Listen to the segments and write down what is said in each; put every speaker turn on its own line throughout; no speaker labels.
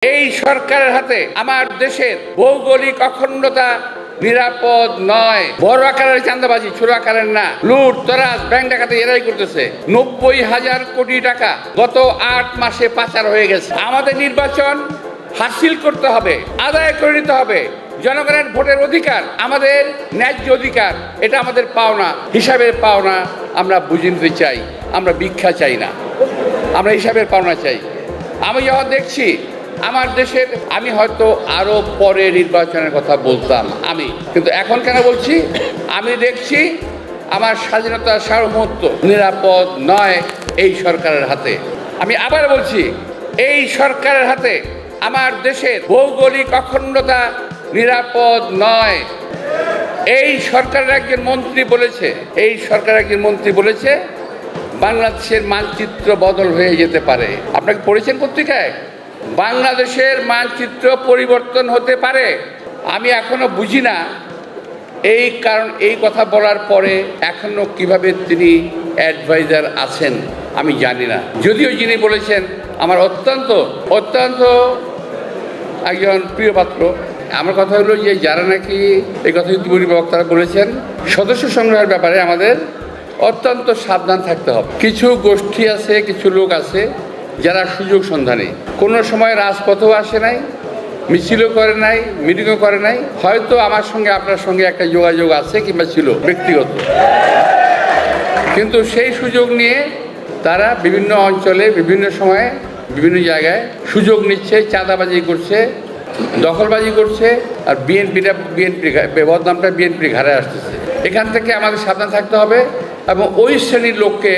এই সরকারের হাতে আমার দেশের ভৌগোলিক অখণ্ডতা নিরাপদ নয়। বড় আকারের চাঁদাবাজি, ছোট আকারের না। লুট তরাজ, ব্যাংক ডাকাতি এরাই করতেছে। 90,000 কোটি টাকা গত 8 মাসে পাচার হয়ে গেছে। আমাদের নির্বাচন হাসিল করতে হবে, আদায় করে নিতে হবে। জনগণের ভোটের অধিকার আমাদের ন্যায্য অধিকার, এটা আমাদের পাওনা, হিসাবের পাওনা আমরা বুঝে নিতে চাই। আমরা ভিক্ষা চাই না, আমরা হিসাবের পাওনা চাই। আমি যখন দেখছি আমার দেশের, আমি হয়তো আরো পরে নির্বাচনের কথা বলতাম কিন্তু এখন কেন বলছি, আমি দেখছি আমার স্বাধীনতা সার্বভৌমত্ব নিরাপদ নয় এই সরকারের হাতে। আমি আবার বলছি, এই সরকারের হাতে আমার দেশের ভৌগোলিক অখণ্ডতা নিরাপদ নয়। এই সরকারের একজন মন্ত্রী বলেছে বাংলাদেশের মানচিত্র বদল হয়ে যেতে পারে। আপনাকে পড়েছেন পত্রিকায়? বাংলাদেশের মানচিত্র পরিবর্তন হতে পারে। আমি এখনো বুঝি না এই কথা বলার পরে এখনো কিভাবে তিনি অ্যাডভাইজার আছেন আমি জানি না। যদিও যিনি বলেছেন আমার অত্যন্ত একজন প্রিয় পাত্র। আমার কথা হলো যে যারা নাকি এই কথা ইতিপূর্বে বক্তারা বলেছেন, সদস্য সংগ্রহের ব্যাপারে আমাদের অত্যন্ত সাবধান থাকতে হবে। কিছু গোষ্ঠী আছে, কিছু লোক আছে যারা সুযোগ সন্ধানী, কোনো সময় রাজপথেও আসে নাই, মিছিলও করে নাই, মিটিংও করে নাই। হয়তো আমার সঙ্গে আপনার সঙ্গে একটা যোগাযোগ আছে কিংবা ছিল ব্যক্তিগত, কিন্তু সেই সুযোগ নিয়ে তারা বিভিন্ন অঞ্চলে বিভিন্ন সময়ে বিভিন্ন জায়গায় সুযোগ নিচ্ছে, চাঁদাবাজি করছে, দখলবাজি করছে, আর বিএনপি বদনামটা বিএনপির ঘাড়ে আসতেছে। এখান থেকে আমাদের সাবধান থাকতে হবে এবং ওই শ্রেণীর লোককে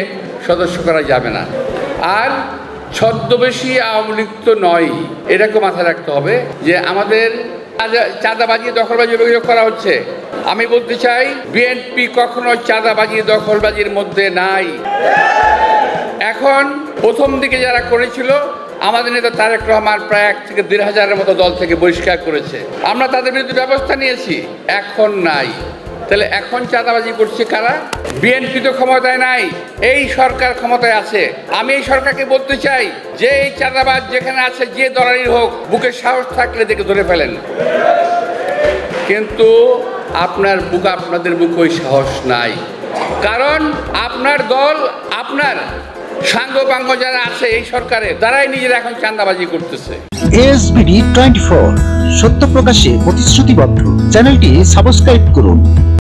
সদস্য করা যাবে না। আর ছদ্মবেশী আওয়ামী লীগ তো নয়, এটাকে মাথায় রাখতে হবে যে আমাদের চাঁদাবাজি দখলবাজি অভিযোগ করা হচ্ছে। আমি বলতে চাই, বিএনপি কখনো চাঁদাবাজি দখলবাজির মধ্যে নাই। এখন প্রথম দিকে যারা করেছিল, আমাদের নেতা তারেক রহমান প্রায় 1 থেকে 1,500-এর মতো দল থেকে বহিষ্কার করেছে। আমরা তাদের বিরুদ্ধে ব্যবস্থা নিয়েছি, এখন নাই। তাহলে এখন চাঁদাবাজি করছে কারা? বিএনপি তো ক্ষমতায় নাই, এই সরকার ক্ষমতায় আছে। আমি এই সরকারকে বলতে চাই যে এই চাঁদাবাজ যেখানে আছে, যে দলারই হোক, বুকে সাহস থাকলে দেখে ধরে ফেলেন। কিন্তু আপনাদের বুকে ওই সাহস নাই, কারণ আপনার দল, আপনার সাঙ্গপাঙ্গ যারা আছে এই সরকারে, তারাই নিজেরা এখন চাঁদাবাজি করতেছে।
ASBD 24 সত্য প্রকাশে প্রতিশ্রুতিবদ্ধ। চ্যানেলটি সাবস্ক্রাইব করুন।